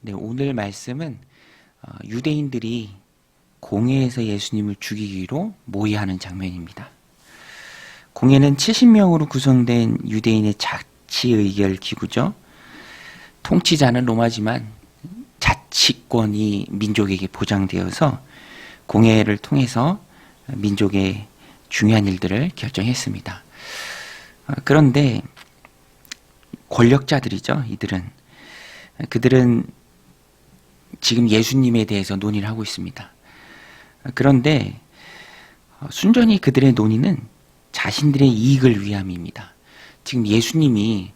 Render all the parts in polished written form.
네, 오늘 말씀은 유대인들이 공회에서 예수님을 죽이기로 모의하는 장면입니다. 공회는 70명으로 구성된 유대인의 자치의결 기구죠. 통치자는 로마지만 자치권이 민족에게 보장되어서 공회를 통해서 민족의 중요한 일들을 결정했습니다. 그런데 권력자들이죠. 그들은 지금 예수님에 대해서 논의를 하고 있습니다. 그런데 순전히 그들의 논의는 자신들의 이익을 위함입니다. 지금 예수님이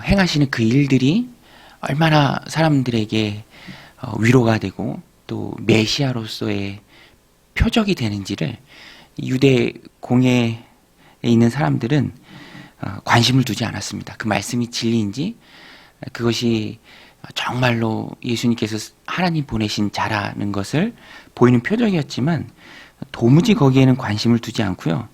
행하시는 그 일들이 얼마나 사람들에게 위로가 되고 또 메시아로서의 표적이 되는지를 유대 공회에 있는 사람들은 관심을 두지 않았습니다. 그 말씀이 진리인지 그것이 정말로 예수님께서 하나님 보내신 자라는 것을 보이는 표적이었지만 도무지 거기에는 관심을 두지 않고요.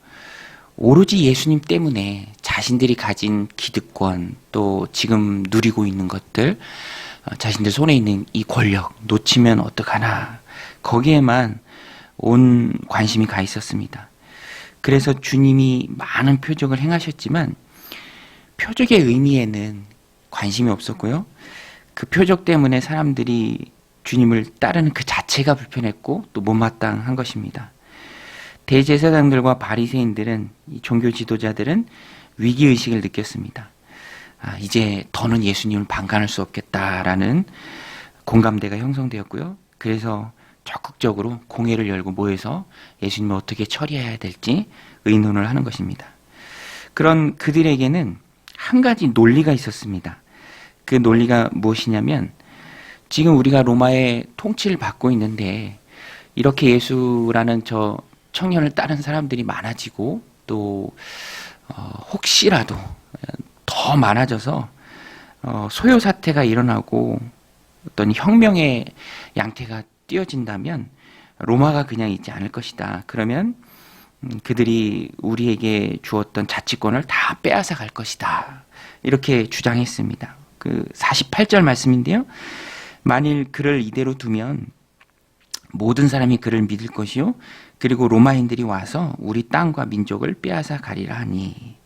오로지 예수님 때문에 자신들이 가진 기득권 또 지금 누리고 있는 것들 자신들 손에 있는 이 권력 놓치면 어떡하나 거기에만 온 관심이 가 있었습니다. 그래서 주님이 많은 표적을 행하셨지만 표적의 의미에는 관심이 없었고요. 그 표적 때문에 사람들이 주님을 따르는 그 자체가 불편했고 또 못마땅한 것입니다. 대제사장들과 바리새인들은 이 종교 지도자들은 위기의식을 느꼈습니다. 이제 더는 예수님을 방관할 수 없겠다라는 공감대가 형성되었고요. 그래서 적극적으로 공회를 열고 모여서 예수님을 어떻게 처리해야 될지 의논을 하는 것입니다. 그런 그들에게는 한 가지 논리가 있었습니다. 그 논리가 무엇이냐면 지금 우리가 로마의 통치를 받고 있는데 이렇게 예수라는 저 청년을 따른 사람들이 많아지고 또 혹시라도 더 많아져서 소요 사태가 일어나고 어떤 혁명의 양태가 띄어진다면 로마가 그냥 있지 않을 것이다. 그러면 그들이 우리에게 주었던 자치권을 다 빼앗아 갈 것이다. 이렇게 주장했습니다. 그 48절 말씀인데요. 만일 그를 이대로 두면 모든 사람이 그를 믿을 것이요 그리고 로마인들이 와서 우리 땅과 민족을 빼앗아 가리라 하니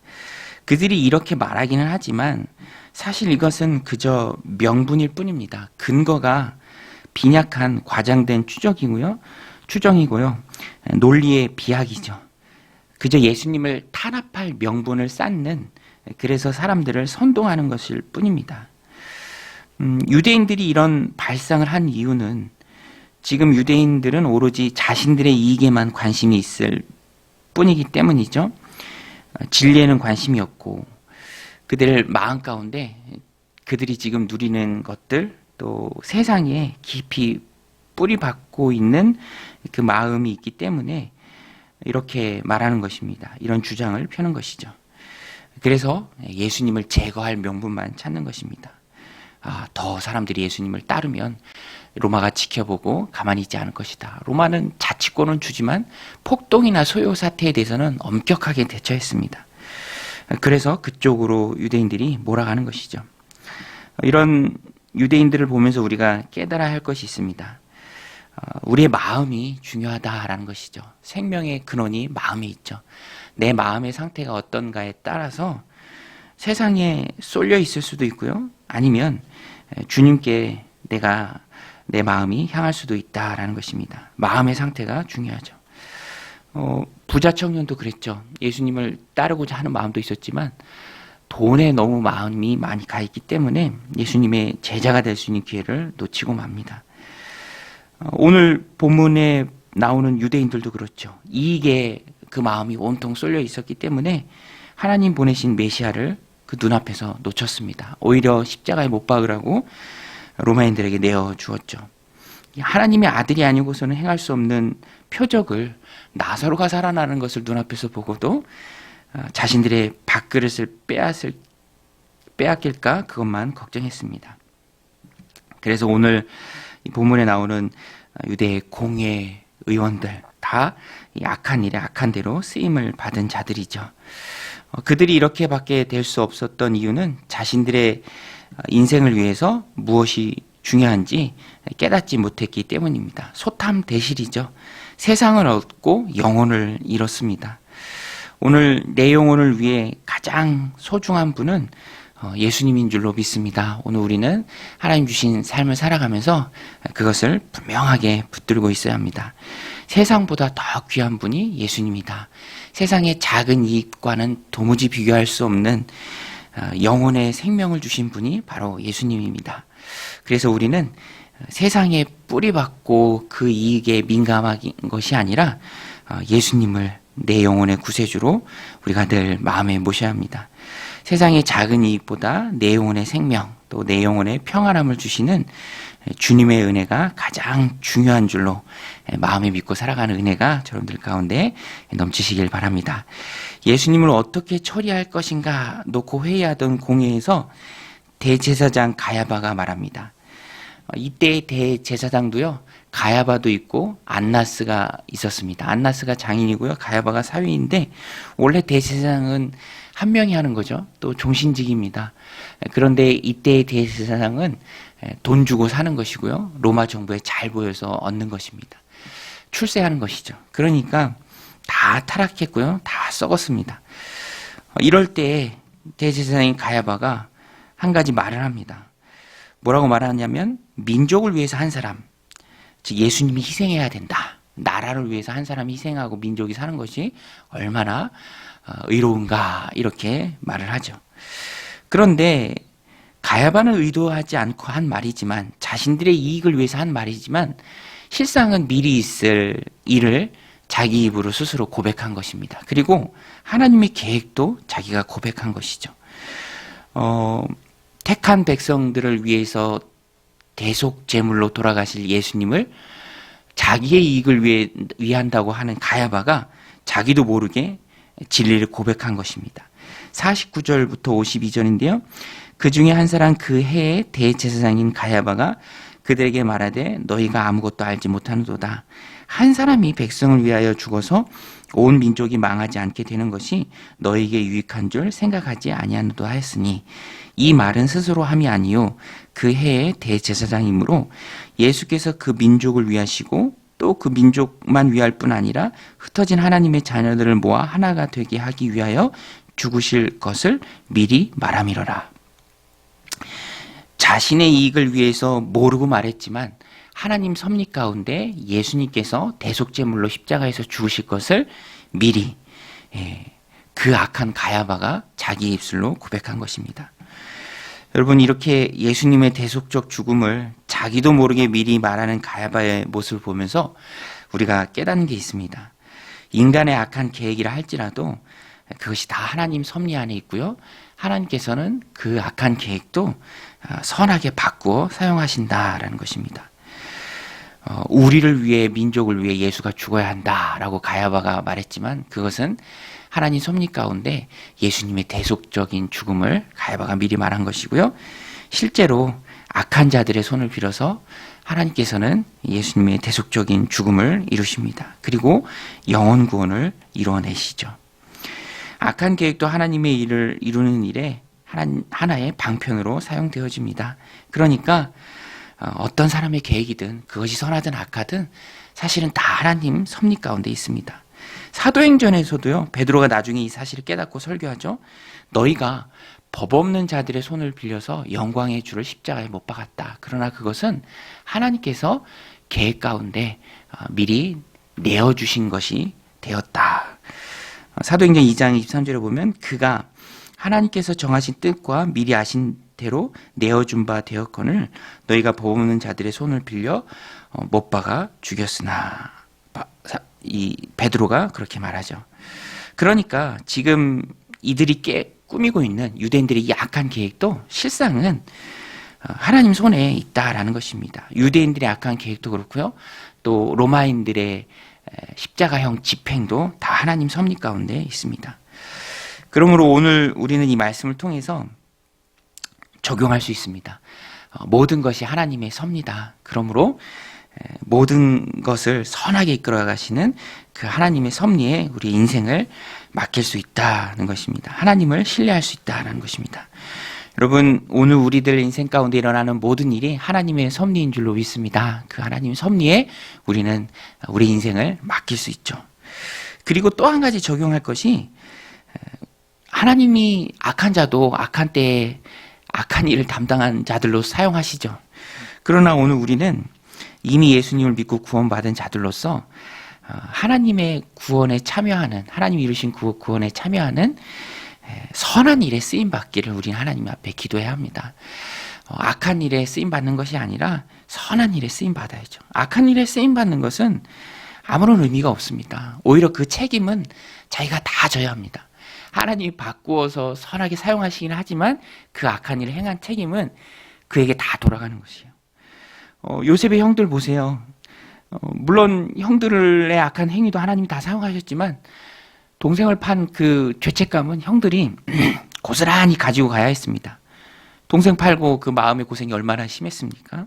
그들이 이렇게 말하기는 하지만 사실 이것은 그저 명분일 뿐입니다. 근거가 빈약한 과장된 추정이고요. 논리의 비약이죠. 그저 예수님을 탄압할 명분을 쌓는 그래서 사람들을 선동하는 것일 뿐입니다. 유대인들이 이런 발상을 한 이유는 지금 유대인들은 오로지 자신들의 이익에만 관심이 있을 뿐이기 때문이죠. 진리에는 관심이 없고 그들 마음 가운데 그들이 지금 누리는 것들 또 세상에 깊이 뿌리 박고 있는 그 마음이 있기 때문에 이렇게 말하는 것입니다. 이런 주장을 펴는 것이죠. 그래서 예수님을 제거할 명분만 찾는 것입니다. 더 사람들이 예수님을 따르면 로마가 지켜보고 가만히 있지 않을 것이다. 로마는 자치권은 주지만 폭동이나 소요 사태에 대해서는 엄격하게 대처했습니다. 그래서 그쪽으로 유대인들이 몰아가는 것이죠. 이런 유대인들을 보면서 우리가 깨달아야 할 것이 있습니다. 우리의 마음이 중요하다라는 것이죠. 생명의 근원이 마음에 있죠. 내 마음의 상태가 어떤가에 따라서 세상에 쏠려 있을 수도 있고요. 아니면 주님께 내 마음이 향할 수도 있다라는 것입니다. 마음의 상태가 중요하죠. 부자 청년도 그랬죠. 예수님을 따르고자 하는 마음도 있었지만 돈에 너무 마음이 많이 가 있기 때문에 예수님의 제자가 될 수 있는 기회를 놓치고 맙니다. 오늘 본문에 나오는 유대인들도 그렇죠. 이익에 그 마음이 온통 쏠려 있었기 때문에 하나님 보내신 메시아를 그 눈앞에서 놓쳤습니다. 오히려 십자가에 못 박으라고 로마인들에게 내어주었죠. 하나님의 아들이 아니고서는 행할 수 없는 표적을 나사로가 살아나는 것을 눈앞에서 보고도 자신들의 밥그릇을 빼앗길까 그것만 걱정했습니다. 그래서 오늘 이 본문에 나오는 유대 공회 의원들 다 악한 일에 악한 대로 쓰임을 받은 자들이죠. 그들이 이렇게밖에 될 수 없었던 이유는 자신들의 인생을 위해서 무엇이 중요한지 깨닫지 못했기 때문입니다. 소탐대실이죠. 세상을 얻고 영혼을 잃었습니다. 오늘 내 영혼을 위해 가장 소중한 분은 예수님인 줄로 믿습니다. 오늘 우리는 하나님 주신 삶을 살아가면서 그것을 분명하게 붙들고 있어야 합니다. 세상보다 더 귀한 분이 예수님이다. 세상의 작은 이익과는 도무지 비교할 수 없는 영혼의 생명을 주신 분이 바로 예수님입니다. 그래서 우리는 세상에 뿌리박고 그 이익에 민감한 것이 아니라 예수님을 내 영혼의 구세주로 우리가 늘 마음에 모셔야 합니다. 세상의 작은 이익보다 내 영혼의 생명, 또 내 영혼의 평안함을 주시는 주님의 은혜가 가장 중요한 줄로 마음에 믿고 살아가는 은혜가 여러분들 가운데 넘치시길 바랍니다. 예수님을 어떻게 처리할 것인가 놓고 회의하던 공회에서 대제사장 가야바가 말합니다. 이때의 대제사장도요, 가야바도 있고 안나스가 있었습니다. 안나스가 장인이고요, 가야바가 사위인데 원래 대제사장은 한 명이 하는 거죠. 또 종신직입니다. 그런데 이때의 대제사장은 돈 주고 사는 것이고요, 로마 정부에 잘 보여서 얻는 것입니다. 출세하는 것이죠. 그러니까 다 타락했고요, 다 썩었습니다. 이럴 때 대제사장인 가야바가 한 가지 말을 합니다. 뭐라고 말하냐면, 민족을 위해서 한 사람, 즉 예수님이 희생해야 된다. 나라를 위해서 한 사람이 희생하고 민족이 사는 것이 얼마나 의로운가, 이렇게 말을 하죠. 그런데 가야바는 의도하지 않고 한 말이지만, 자신들의 이익을 위해서 한 말이지만 실상은 미리 있을 일을 자기 입으로 스스로 고백한 것입니다. 그리고 하나님의 계획도 자기가 고백한 것이죠. 택한 백성들을 위해서 대속 제물로 돌아가실 예수님을 자기의 이익을 위한다고 하는 가야바가 자기도 모르게 진리를 고백한 것입니다. 49절부터 52절인데요. 그 중에 한 사람 그 해의 대제사장인 가야바가 그들에게 말하되 너희가 아무것도 알지 못하는도다. 한 사람이 백성을 위하여 죽어서 온 민족이 망하지 않게 되는 것이 너희에게 유익한 줄 생각하지 아니하노도 하였으니, 이 말은 스스로 함이 아니요 그 해의 대제사장이므로 예수께서 그 민족을 위하시고 또 그 민족만 위할 뿐 아니라 흩어진 하나님의 자녀들을 모아 하나가 되게 하기 위하여 죽으실 것을 미리 말함이로라. 자신의 이익을 위해서 모르고 말했지만 하나님 섭리 가운데 예수님께서 대속제물로 십자가에서 죽으실 것을 미리 그 악한 가야바가 자기 입술로 고백한 것입니다. 여러분, 이렇게 예수님의 대속적 죽음을 자기도 모르게 미리 말하는 가야바의 모습을 보면서 우리가 깨닫는 게 있습니다. 인간의 악한 계획이라 할지라도 그것이 다 하나님 섭리 안에 있고요, 하나님께서는 그 악한 계획도 선하게 바꾸어 사용하신다라는 것입니다. 우리를 위해, 민족을 위해 예수가 죽어야 한다라고 가야바가 말했지만 그것은 하나님 섭리 가운데 예수님의 대속적인 죽음을 가야바가 미리 말한 것이고요, 실제로 악한 자들의 손을 빌어서 하나님께서는 예수님의 대속적인 죽음을 이루십니다. 그리고 영혼 구원을 이루어내시죠. 악한 계획도 하나님의 일을 이루는 일에 하나의 방편으로 사용되어집니다. 그러니까 어떤 사람의 계획이든 그것이 선하든 악하든 사실은 다 하나님 섭리 가운데 있습니다. 사도행전에서도요, 베드로가 나중에 이 사실을 깨닫고 설교하죠. 너희가 법 없는 자들의 손을 빌려서 영광의 주를 십자가에 못 박았다. 그러나 그것은 하나님께서 계획 가운데 미리 내어주신 것이 되었다. 사도행전 2장 23절에 보면 그가 하나님께서 정하신 뜻과 미리 아신 대로 내어준 바 되었거늘 너희가 법 없는 자들의 손을 빌려 못 박아 죽였으나, 이 베드로가 그렇게 말하죠. 그러니까 지금 이들이 꾸미고 있는 유대인들의 이 악한 계획도 실상은 하나님 손에 있다라는 것입니다. 유대인들의 악한 계획도 그렇고요, 또 로마인들의 십자가형 집행도 다 하나님 섭리 가운데 있습니다. 그러므로 오늘 우리는 이 말씀을 통해서 적용할 수 있습니다. 모든 것이 하나님의 섭리다. 그러므로 모든 것을 선하게 이끌어 가시는 그 하나님의 섭리에 우리 인생을 맡길 수 있다는 것입니다. 하나님을 신뢰할 수 있다는 것입니다. 여러분, 오늘 우리들 인생 가운데 일어나는 모든 일이 하나님의 섭리인 줄로 믿습니다. 그 하나님의 섭리에 우리는 우리 인생을 맡길 수 있죠. 그리고 또 한 가지 적용할 것이, 하나님이 악한 자도 악한 때에 악한 일을 담당한 자들로 사용하시죠. 그러나 오늘 우리는 이미 예수님을 믿고 구원받은 자들로서 하나님의 구원에 참여하는, 하나님이 이루신 구원에 참여하는 선한 일에 쓰임받기를 우리는 하나님 앞에 기도해야 합니다. 악한 일에 쓰임받는 것이 아니라 선한 일에 쓰임받아야죠. 악한 일에 쓰임받는 것은 아무런 의미가 없습니다. 오히려 그 책임은 자기가 다 져야 합니다. 하나님이 바꾸어서 선하게 사용하시긴 하지만 그 악한 일을 행한 책임은 그에게 다 돌아가는 것이에요. 요셉의 형들 보세요. 물론 형들의 악한 행위도 하나님이 다 사용하셨지만 동생을 판 그 죄책감은 형들이 고스란히 가지고 가야 했습니다. 동생 팔고 그 마음의 고생이 얼마나 심했습니까?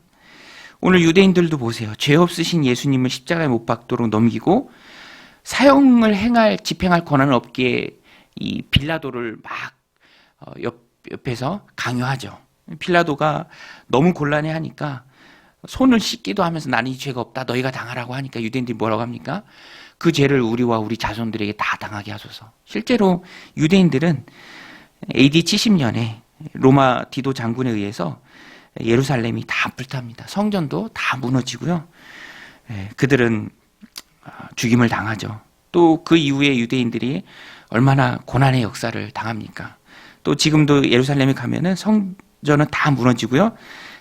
오늘 유대인들도 보세요. 죄 없으신 예수님을 십자가에 못 박도록 넘기고 사형을 집행할 권한은 없기에 이 빌라도를 막 옆에서 강요하죠. 빌라도가 너무 곤란해하니까 손을 씻기도 하면서 나는 이 죄가 없다, 너희가 당하라고 하니까 유대인들이 뭐라고 합니까? 그 죄를 우리와 우리 자손들에게 다 당하게 하소서. 실제로 유대인들은 AD 70년에 로마 디도 장군에 의해서 예루살렘이 다 불탑니다. 성전도 다 무너지고요. 그들은 죽임을 당하죠. 또 그 이후에 유대인들이 얼마나 고난의 역사를 당합니까? 또 지금도 예루살렘에 가면은 성전은 다 무너지고요.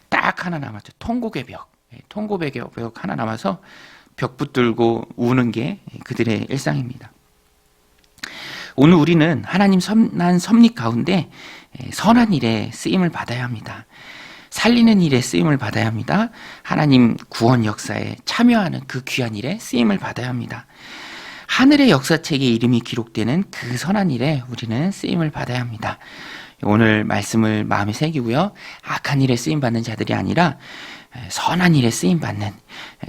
딱 하나 남았죠. 통곡의 벽. 통곡의 벽 하나 남아서 벽 붙들고 우는 게 그들의 일상입니다. 오늘 우리는 하나님 선한 섭리 가운데 선한 일에 쓰임을 받아야 합니다. 살리는 일에 쓰임을 받아야 합니다. 하나님 구원 역사에 참여하는 그 귀한 일에 쓰임을 받아야 합니다. 하늘의 역사책에 이름이 기록되는 그 선한 일에 우리는 쓰임을 받아야 합니다. 오늘 말씀을 마음에 새기고요. 악한 일에 쓰임받는 자들이 아니라 선한 일에 쓰임받는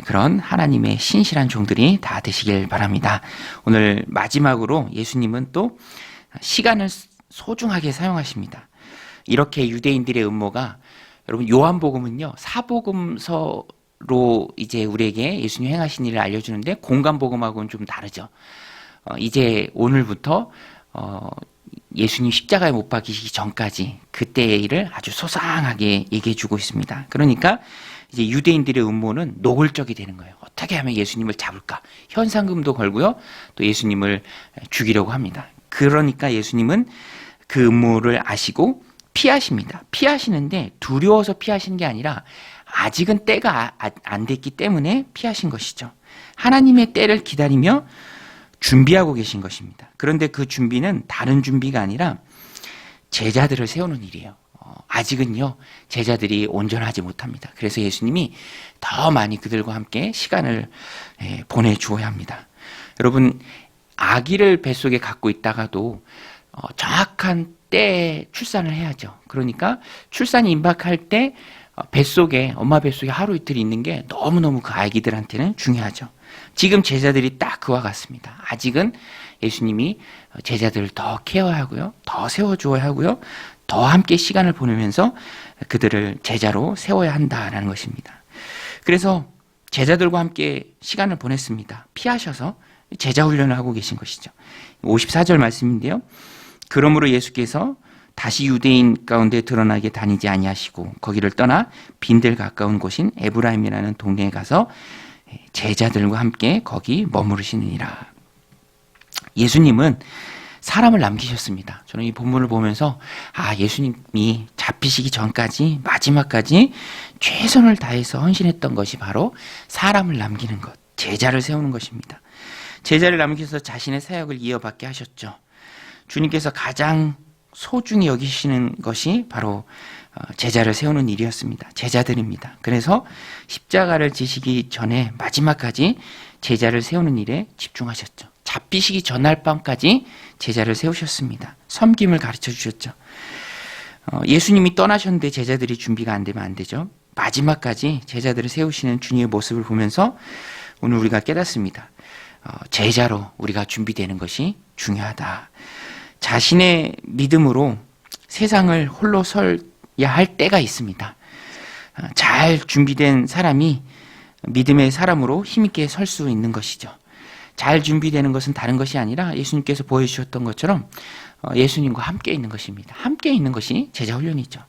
그런 하나님의 신실한 종들이 다 되시길 바랍니다. 오늘 마지막으로 예수님은 또 시간을 소중하게 사용하십니다. 이렇게 유대인들의 음모가, 여러분 요한복음은요 사복음서로 이제 우리에게 예수님 행하신 일을 알려주는데 공간복음하고는 좀 다르죠. 이제 오늘부터 예수님 십자가에 못 박히시기 전까지 그때의 일을 아주 소상하게 얘기해 주고 있습니다. 그러니까 이제 유대인들의 음모는 노골적이 되는 거예요. 어떻게 하면 예수님을 잡을까? 현상금도 걸고요. 또 예수님을 죽이려고 합니다. 그러니까 예수님은 그 음모를 아시고 피하십니다. 피하시는데 두려워서 피하시는 게 아니라 아직은 때가 안 됐기 때문에 피하신 것이죠. 하나님의 때를 기다리며 준비하고 계신 것입니다. 그런데 그 준비는 다른 준비가 아니라 제자들을 세우는 일이에요. 아직은요 제자들이 온전하지 못합니다. 그래서 예수님이 더 많이 그들과 함께 시간을 보내주어야 합니다. 여러분, 아기를 뱃속에 갖고 있다가도 정확한 때에 출산을 해야죠. 그러니까 출산이 임박할 때 뱃속에, 엄마 뱃속에 하루 이틀 있는 게 너무너무 그 아기들한테는 중요하죠. 지금 제자들이 딱 그와 같습니다. 아직은 예수님이 제자들을 더 케어하고요, 더 세워주어야 하고요, 더 함께 시간을 보내면서 그들을 제자로 세워야 한다라는 것입니다. 그래서 제자들과 함께 시간을 보냈습니다. 피하셔서 제자 훈련을 하고 계신 것이죠. 54절 말씀인데요. 그러므로 예수께서 다시 유대인 가운데 드러나게 다니지 아니하시고 거기를 떠나 빈들 가까운 곳인 에브라임이라는 동네에 가서 제자들과 함께 거기 머무르시느니라. 예수님은 사람을 남기셨습니다. 저는 이 본문을 보면서 예수님이 잡히시기 전까지 마지막까지 최선을 다해서 헌신했던 것이 바로 사람을 남기는 것, 제자를 세우는 것입니다. 제자를 남기셔서 자신의 사역을 이어받게 하셨죠. 주님께서 가장 소중히 여기시는 것이 바로 제자를 세우는 일이었습니다. 제자들입니다. 그래서 십자가를 지시기 전에 마지막까지 제자를 세우는 일에 집중하셨죠. 잡히시기 전날 밤까지 제자를 세우셨습니다. 섬김을 가르쳐 주셨죠. 예수님이 떠나셨는데 제자들이 준비가 안 되면 안 되죠. 마지막까지 제자들을 세우시는 주님의 모습을 보면서 오늘 우리가 깨닫습니다. 제자로 우리가 준비되는 것이 중요하다. 자신의 믿음으로 세상을 홀로 설 할 때가 있습니다. 잘 준비된 사람이 믿음의 사람으로 힘있게 설 수 있는 것이죠. 잘 준비되는 것은 다른 것이 아니라 예수님께서 보여주셨던 것처럼 예수님과 함께 있는 것입니다. 함께 있는 것이 제자 훈련이죠.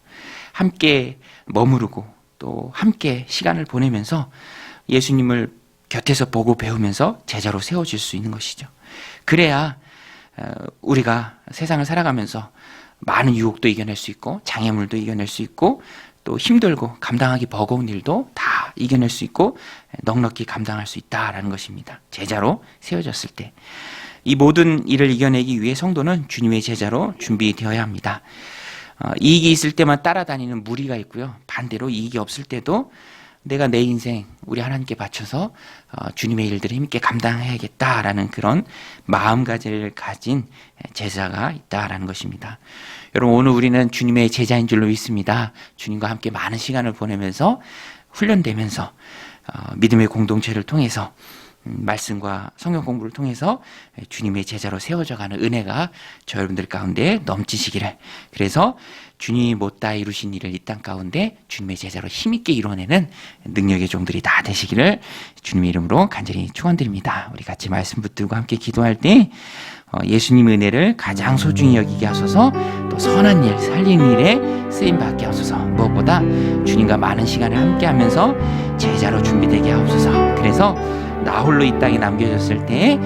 함께 머무르고 또 함께 시간을 보내면서 예수님을 곁에서 보고 배우면서 제자로 세워질 수 있는 것이죠. 그래야 우리가 세상을 살아가면서 많은 유혹도 이겨낼 수 있고 장애물도 이겨낼 수 있고 또 힘들고 감당하기 버거운 일도 다 이겨낼 수 있고 넉넉히 감당할 수 있다라는 것입니다. 제자로 세워졌을 때. 이 모든 일을 이겨내기 위해 성도는 주님의 제자로 준비되어야 합니다. 이익이 있을 때만 따라다니는 무리가 있고요. 반대로 이익이 없을 때도 내가 내 인생 우리 하나님께 바쳐서 주님의 일들을 힘있게 감당해야겠다라는 그런 마음가짐을 가진 제자가 있다라는 것입니다. 여러분, 오늘 우리는 주님의 제자인 줄로 믿습니다. 주님과 함께 많은 시간을 보내면서 훈련되면서 믿음의 공동체를 통해서 말씀과 성경 공부를 통해서 주님의 제자로 세워져가는 은혜가 저 여러분들 가운데 넘치시기를, 그래서 주님이 못다 이루신 일을 이 땅 가운데 주님의 제자로 힘있게 이루어내는 능력의 종들이 다 되시기를 주님의 이름으로 간절히 축원드립니다. 우리 같이 말씀 붙들고 함께 기도할 때 예수님의 은혜를 가장 소중히 여기게 하소서, 또 선한 일, 살리는 일에 쓰임받게 하소서, 무엇보다 주님과 많은 시간을 함께하면서 제자로 준비되게 하옵소서. 그래서 나 홀로 이 땅에 남겨졌을 때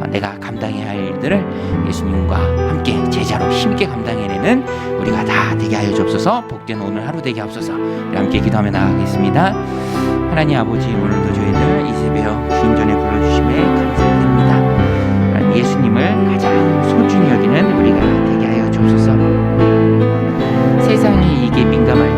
내가 감당해야 할 일들을 예수님과 함께 제자로 힘있게 감당해내는 우리가 다 되게 하여 주옵소서. 복된 오늘 하루 되게 하옵소서. 우리 함께 기도하며 나아가겠습니다. 하나님 아버지, 오늘도 저희들 이 새벽 주님 전에 불러주심에 감사드립니다. 하나님, 예수님을 가장 소중히 여기는 우리가 되게 하여 주옵소서. 세상이 이게 민감할